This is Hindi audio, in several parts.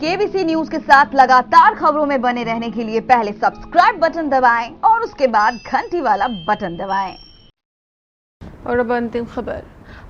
केबीसी न्यूज के साथ लगातार खबरों में बने रहने के लिए पहले सब्सक्राइब बटन दबाएं और उसके बाद घंटी वाला बटन दबाएं। और अब अंतिम खबर।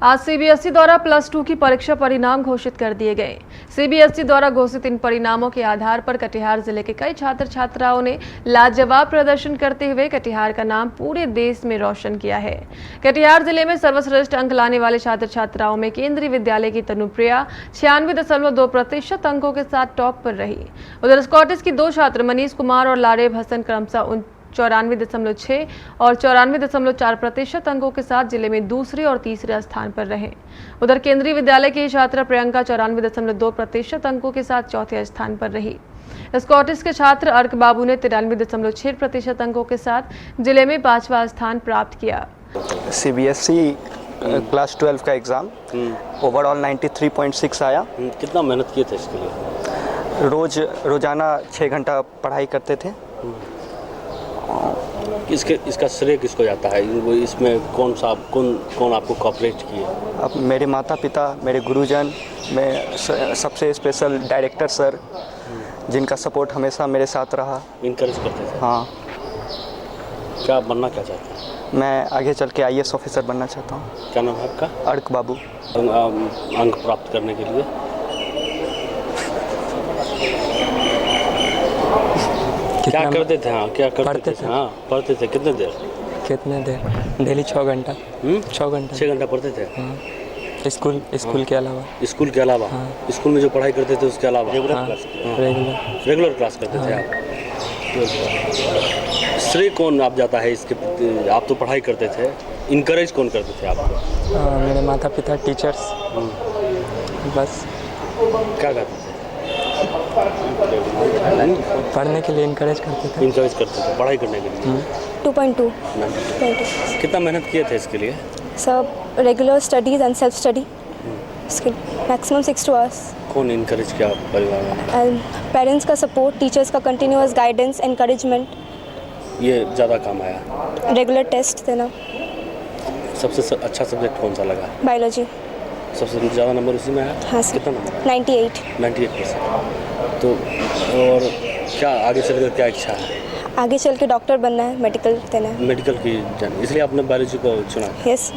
आज सीबीएसई द्वारा +2 की परीक्षा परिणाम घोषित कर दिए गए। सीबीएसई द्वारा घोषित इन परिणामों के आधार पर कटिहार जिले के कई छात्र छात्राओं ने लाजवाब प्रदर्शन करते हुए कटिहार का नाम पूरे देश में रोशन किया है। कटिहार जिले में सर्वश्रेष्ठ अंक लाने वाले छात्र छात्राओं में केंद्रीय विद्यालय की तनुप्रिया 96.2% अंकों के साथ टॉप पर रही। उधर स्कॉटिश की 2 छात्र मनीष कुमार और लारेब हसन क्रमशः 94.6 और 94.4% अंकों के साथ जिले में दूसरे और तीसरे स्थान पर रहे। उधर केंद्रीय विद्यालय की छात्रा प्रियंका 94.2% अंकों के साथ चौथे स्थान पर रही। स्कॉटिश के छात्र अर्क बाबू ने 93.6% अंकों के साथ जिले में 5वां स्थान प्राप्त किया। सीबीएसई क्लास 12 का एग्ज़ाम ओवरऑल 93.6 आया। कितना मेहनत किए थे इसके लिए? रोज़ाना 6 घंटा पढ़ाई करते थे। इसका श्रेय किसको जाता है? इसमें कौन आपको कोऑपरेट किए? अब मेरे माता पिता, मेरे गुरुजन, मैं सबसे स्पेशल डायरेक्टर सर, जिनका सपोर्ट हमेशा मेरे साथ रहा। इनकरेज करते थे? हाँ। क्या बनना क्या चाहते हैं? मैं आगे चल के IAS ऑफिसर बनना चाहता हूँ। क्या नाम है आपका? अर्क बाबू। अंक प्राप्त करने के लिए क्या करते थे? हाँ, क्या करते थे? हाँ, पढ़ते थे। कितने देर? डेली 6 घंटा। 6 घंटा पढ़ते थे? हाँ। स्कूल के अलावा। स्कूल के अलावा? हाँ। स्कूल में जो पढ़ाई करते थे उसके अलावा रेगुलर क्लास करते थे आप? श्रेय कौन आप जाता है इसके प्रति? आप तो पढ़ाई करते थे, इनकरेज कौन करते थे आपको? मेरे माता पिता, टीचर्स। बस। क्या करते थे? पढ़ने के लिए इनकरेज करते थे, पढ़ाई करने के लिए। 2.2। कितना मेहनत किए थे इसके लिए? सब regular studies and self study. इसके मैक्सिमम 6 to hours। कौन इनकरेज किया परिवार में? पेरेंट्स का सपोर्ट, टीचर्स का कंटिन्यूअस गाइडेंस, एनकरेजमेंट। ये ज़्यादा काम आया? रेगुलर टेस्ट देना। सबसे अच्छा सब्जेक्ट कौन सा लगा? बायोलॉजी। सबसे ज़्यादा नंबर उसी में आया? हाँ सर। कितना नंबर? 98%। तो और क्या आगे चलकर क्या इच्छा है? आगे चल के डॉक्टर बनना है, मेडिकल देना है। मेडिकल की जाने, इसलिए आपने बायोलॉजी को चुना? यस।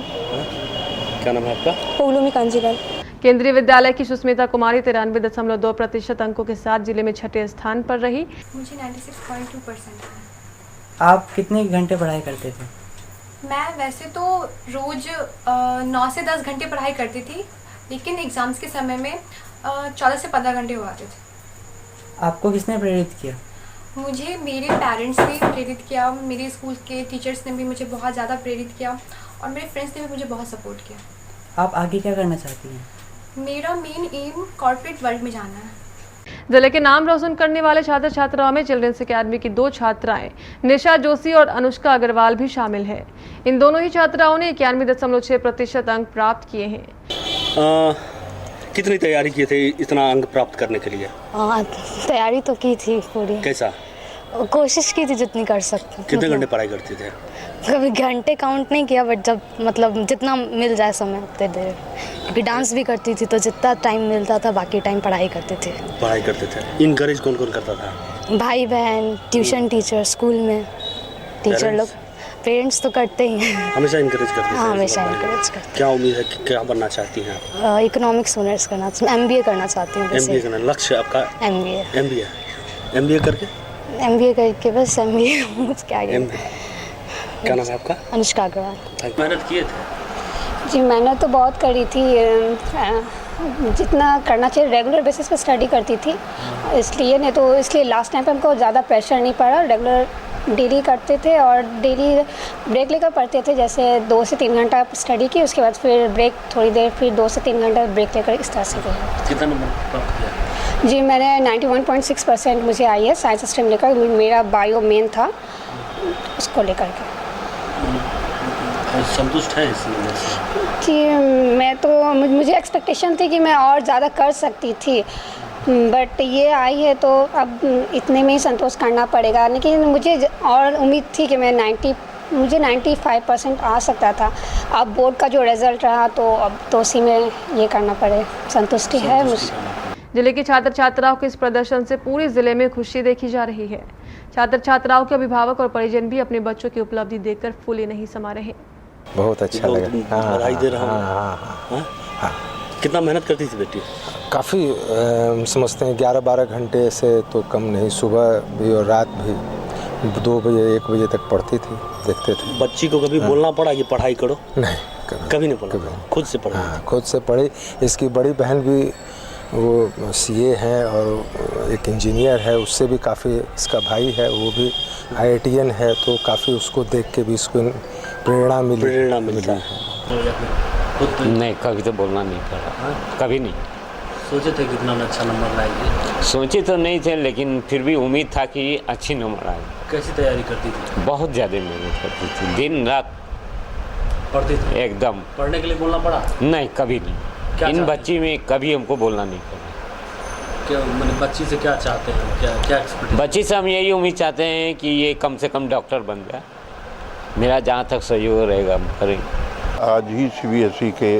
क्या नाम है आपका? पौलमी कांजीलाल। केंद्रीय विद्यालय की सुष्मिता कुमारी 93.2% अंकों के साथ जिले में 6ठे स्थान पर रही। मुझे 96.2% है। आप कितने घंटे पढ़ाई करते थे? मैं वैसे तो रोज 9 से 10 घंटे पढ़ाई करती थी, लेकिन एग्जाम्स के समय में 14 से 15 घंटे हो आते थे। आपको किसने प्रेरित किया? मुझे मेरे पेरेंट्स ने प्रेरित किया, मेरे स्कूल के टीचर्स ने भी मुझे बहुत ज़्यादा प्रेरित किया और मेरे फ्रेंड्स ने भी मुझे बहुत सपोर्ट किया। आप आगे क्या करना चाहती हैं? मेरा मेन एम कॉर्पोरेट वर्ल्ड में जाना है। जिले के नाम रोशन करने वाले छात्र छात्राओं में चिल्ड्रंस अकेडमी की 2 छात्राएं निशा जोशी और अनुष्का अग्रवाल भी शामिल है। इन दोनों ही छात्राओं ने 91.6% अंक प्राप्त किए हैं। कितनी तैयारी किए थे इतना अंक प्राप्त करने के लिए? तैयारी तो की थी पूरी। कैसा? कोशिश की थी जितनी कर सकती। कितने घंटे पढ़ाई करते थे? कभी घंटे काउंट नहीं किया, बट जब जितना मिल जाए समय उतने देर, क्योंकि डांस भी करती थी तो जितना टाइम मिलता था बाकी टाइम पढ़ाई करते थे। इनकरेज कौन करता था? भाई बहन, ट्यूशन टीचर, स्कूल में टीचर लोग। पेरेंट्स तो करते ही हैं। हमेशा इनकरेज करते हैं? हाँ, हमेशा इनकरेज करते हैं। क्या उम्मीद है कि क्या बनना चाहती हैं आप? इकोनॉमिक्स ऑनर्स करना, MBA करना चाहती हूँ। MBA करना लक्ष्य आपका? MBA करके बस MBA क्या आगे। क्या नाम है आपका? अनुष्का अग्रवाल। मेहनत किए थे? जी मेहनत तो बहुत करी थी, जितना करना चाहिए रेगुलर बेसिस पे स्टडी करती थी, इसलिए लास्ट टाइम पे हमको ज़्यादा प्रेशर नहीं पड़ा। रेगुलर डेली करते थे और डेली ब्रेक लेकर पढ़ते थे। जैसे 2 से 3 घंटा स्टडी की, उसके बाद फिर ब्रेक थोड़ी देर, फिर 2 से 3 घंटा ब्रेक लेकर इस तरह से गए। कितना नंबर प्राप्त किया? जी मैंने 91.6% मुझे आई है साइंस स्ट्रीम लेकर। मेरा बायो मेन था, उसको लेकर के। संतुष्ट है इस नंबर से? कि मैं तो मुझे एक्सपेक्टेशन थी कि मैं और ज़्यादा कर सकती थी, बट ये आई है तो अब इतने में ही संतोष करना पड़ेगा। लेकिन मुझे और उम्मीद थी कि मुझे 95% आ सकता था। अब बोर्ड का जो रिज़ल्ट रहा तो अब तो उसी में ये करना पड़े। संतुष्टि है मुझे। जिले के छात्र छात्राओं के इस प्रदर्शन से पूरे जिले में खुशी देखी जा रही है। छात्र छात्राओं के अभिभावक और परिजन भी अपने बच्चों की उपलब्धि देखकर फूले नहीं समा रहे। बहुत अच्छा लगा। बधाई दे रहा हूँ। कितना मेहनत करती थी बेटी? काफ़ी समझते हैं 11-12 घंटे से तो कम नहीं, सुबह भी और रात भी 2 बजे 1 बजे तक पढ़ती थी, देखते थे। बच्ची को कभी बोलना पड़ा कि पढ़ाई करो? नहीं, कभी नहीं पढ़ा, खुद से पढ़ा? हाँ, खुद से पढ़ी। इसकी बड़ी बहन भी वो CA है और एक इंजीनियर है, उससे भी काफ़ी, इसका भाई है वो भी IITian है, तो काफ़ी उसको देख के भी इसको प्रेरणा मिली है। नहीं, कभी तो बोलना नहीं पड़ा, कभी नहीं। सोचे थे कितना अच्छा नंबर लाएगी? सोचे तो नहीं थे, लेकिन फिर भी उम्मीद था कि अच्छी नंबर आएगी। कैसी तैयारी करती थी? बहुत ज़्यादा मेहनत करती थी, दिन रात पढ़ती थी एकदम। पढ़ने के लिए बोलना पड़ा? नहीं, कभी नहीं। इन बच्ची में कभी हमको बोलना नहीं पड़ा। क्या मैंने बच्ची से क्या चाहते हैं, क्या एक्सपेक्ट? बच्ची से हम यही उम्मीद चाहते हैं कि ये कम से कम डॉक्टर बन जाए। मेरा जहाँ तक सहयोग रहेगा हम करेंगे। आज ही CBSE के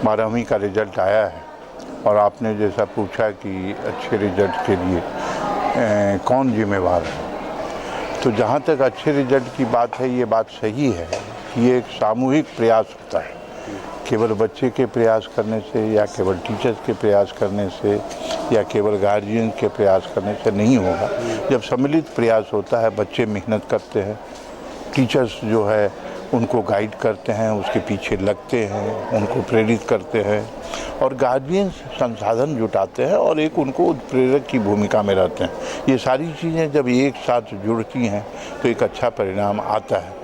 12वीं का रिजल्ट आया है और आपने जैसा पूछा कि अच्छे रिजल्ट के लिए कौन जिम्मेवार है, तो जहाँ तक अच्छे रिजल्ट की बात है, ये बात सही है कि ये एक सामूहिक प्रयास होता है। केवल बच्चे के प्रयास करने से या केवल टीचर्स के प्रयास करने से या केवल गार्जियन के प्रयास करने से नहीं होगा। जब सम्मिलित प्रयास होता है, बच्चे मेहनत करते हैं, टीचर्स जो है उनको गाइड करते हैं, उसके पीछे लगते हैं, उनको प्रेरित करते हैं और गार्जियन संसाधन जुटाते हैं और एक उनको प्रेरक की भूमिका में रहते हैं। ये सारी चीज़ें जब एक साथ जुड़ती हैं तो एक अच्छा परिणाम आता है।